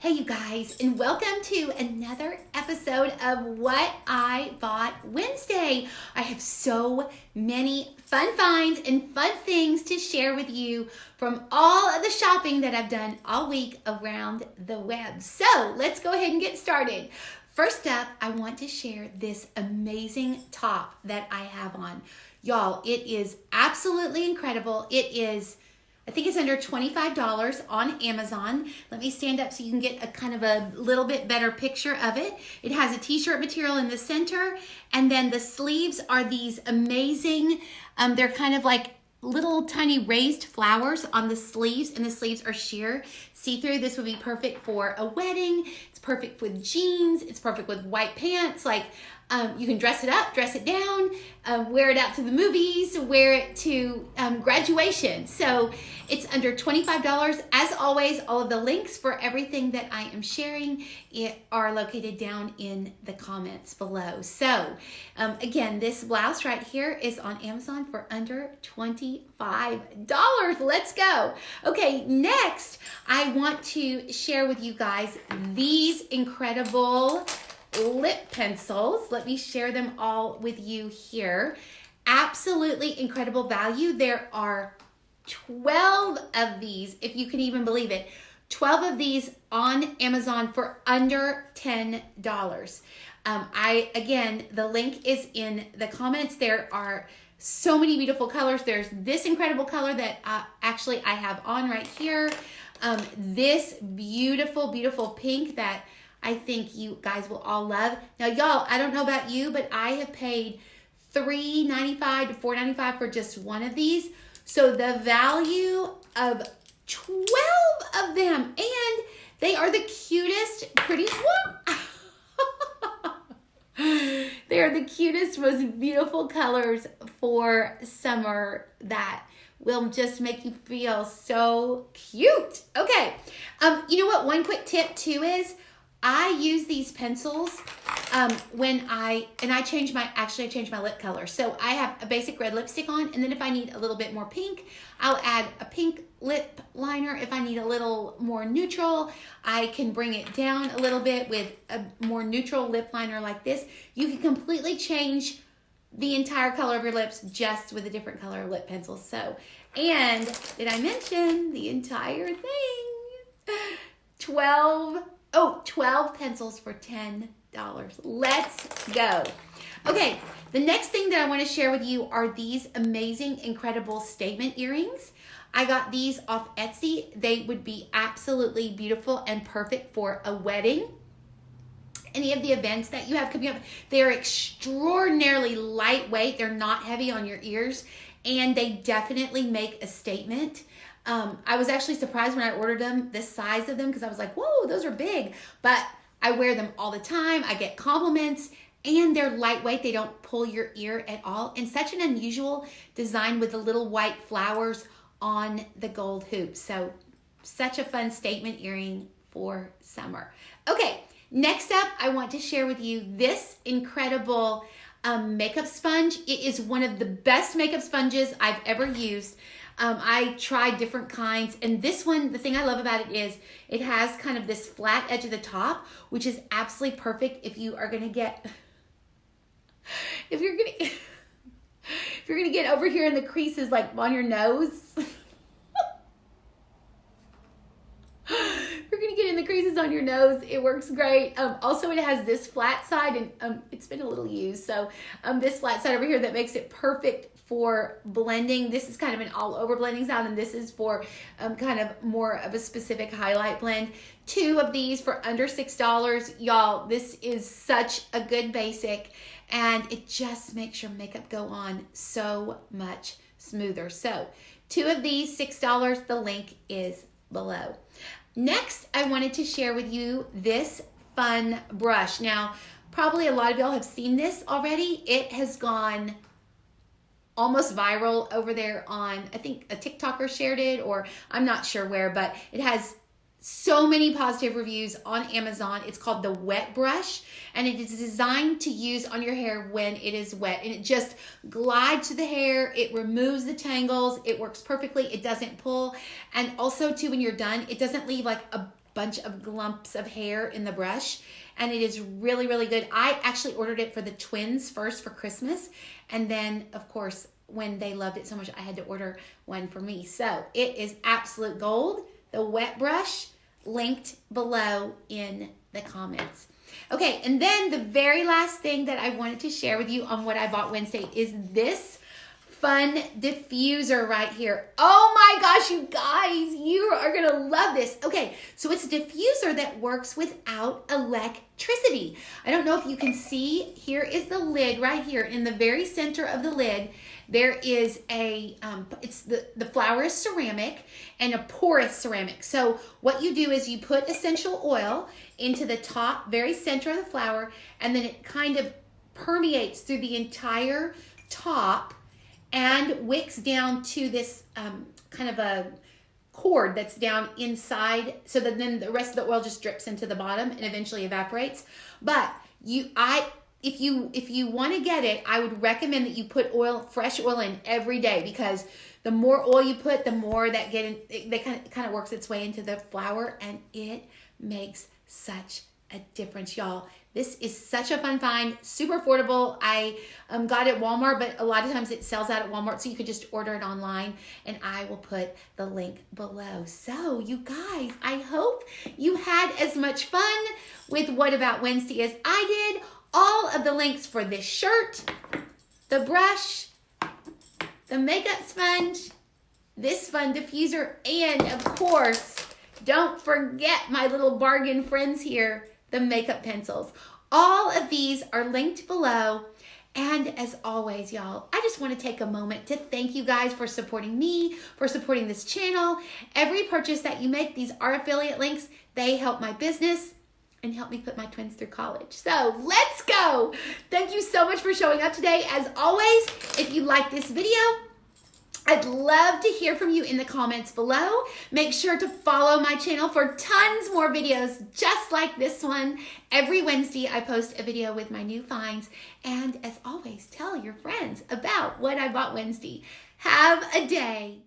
Hey, you guys, and welcome to another episode of What I Bought Wednesday. I have so many fun finds and fun things to share with you from all of the shopping that I've done all week around the web. So let's go ahead and get started. First up, I want to share this amazing top that I have on. Y'all, it is absolutely incredible. I think it's under $25 on Amazon. Let me stand up so you can get a kind of a little bit better picture of it. It has a t-shirt material in the center, and then the sleeves are these amazing, they're kind of like little tiny raised flowers on the sleeves, and the sleeves are sheer see-through. This would be perfect for a wedding. It's perfect with jeans. It's perfect with white pants. You can dress it up, dress it down, wear it out to the movies, wear it to graduation. So it's under $25. As always, all of the links for everything that I am sharing are located down in the comments below. So again, this blouse right here is on Amazon for under $25. Let's go. Okay, next I want to share with you guys these incredible lip pencils. Let me share them all with you here. Absolutely incredible value. There are 12 of these, if you can even believe it. 12 of these on Amazon for under $10. Again, the link is in the comments. There are so many beautiful colors. There's this incredible color that actually I have on right here. This beautiful, beautiful pink that I think you guys will all love. Now, y'all, I don't know about you, but I have paid $3.95 to $4.95 for just one of these. So the value of 12 of them, and they are the cutest, prettiest one. They are the cutest, most beautiful colors for summer that will just make you feel so cute. Okay, you know what? One quick tip too is I use these pencils when I change my lip color. So I have a basic red lipstick on, and then if I need a little bit more pink, I'll add a pink lip liner. If I need a little more neutral, I can bring it down a little bit with a more neutral lip liner like this. You can completely change the entire color of your lips just with a different color lip pencil. So, and did I mention the entire thing? 12 pencils for $10. Let's go. Okay, the next thing that I want to share with you are these amazing, incredible statement earrings. I got these off Etsy. They would be absolutely beautiful and perfect for a wedding. Any of the events that you have coming up. They're extraordinarily lightweight. They're not heavy on your ears, and they definitely make a statement. I was actually surprised when I ordered them, the size of them, because I was like, whoa, those are big. But I wear them all the time. I get compliments, and they're lightweight. They don't pull your ear at all. And such an unusual design with the little white flowers on the gold hoop. So such a fun statement earring for summer. Okay, next up, I want to share with you this incredible makeup sponge. It is one of the best makeup sponges I've ever used. I tried different kinds, and this one, the thing I love about it is it has kind of this flat edge at the top, which is absolutely perfect if you are going to get, if you're going to get over here in the creases, like on your nose. We're going to get in the creases on your nose. It works great. Also, it has this flat side, and it's been a little used. So this flat side over here that makes it perfect for blending. This is kind of an all-over blending style, and this is for kind of more of a specific highlight blend. 2 of these for under $6. Y'all, this is such a good basic, and it just makes your makeup go on so much smoother. So 2 of these, $6. The link is below. Next, I wanted to share with you this fun brush. Now, probably a lot of y'all have seen this already. It has gone almost viral over there on, I think a TikToker shared it, or I'm not sure where, but it has so many positive reviews on Amazon. It's called the Wet Brush, and it is designed to use on your hair when it is wet, and it just glides to the hair. It removes the tangles. It works perfectly. It doesn't pull, and also too, when you're done, it doesn't leave like a bunch of glumps of hair in the brush, and it is really, really good. I actually ordered it for the twins first for Christmas, and then of course when they loved it so much, I had to order one for me. So it is absolute gold. The wet brush, linked below in the comments. Okay, and then the very last thing that I wanted to share with you on what I bought Wednesday is this fun diffuser right here. Oh my gosh, you guys, you are gonna love this. Okay, so it's a diffuser that works without electricity. I don't know if you can see, here is the lid right here. In the very center of the lid, there is a, it's the flower is ceramic and a porous ceramic. So what you do is you put essential oil into the top, very center of the flower, and then it kind of permeates through the entire top and wicks down to this kind of a cord that's down inside, so that then the rest of the oil just drips into the bottom and eventually evaporates. But if you want to get it, I would recommend that you put fresh oil in every day, because the more oil you put, the more that kind of works its way into the flower, and it makes such a difference, y'all. This is such a fun find, super affordable. I got it at Walmart, but a lot of times it sells out at Walmart, so you could just order it online, and I will put the link below. So you guys, I hope you had as much fun with What About Wednesday as I did. All of the links for this shirt, the brush, the makeup sponge, this fun diffuser, and of course, don't forget my little bargain friends here, the makeup pencils. All of these are linked below. And as always, y'all, I just want to take a moment to thank you guys for supporting me, for supporting this channel. Every purchase that you make, these are affiliate links. They help my business and help me put my twins through college. So let's go. Thank you so much for showing up today. As always, if you like this video, I'd love to hear from you in the comments below. Make sure to follow my channel for tons more videos just like this one. Every Wednesday, I post a video with my new finds. And as always, tell your friends about What I Bought Wednesday. Have a day.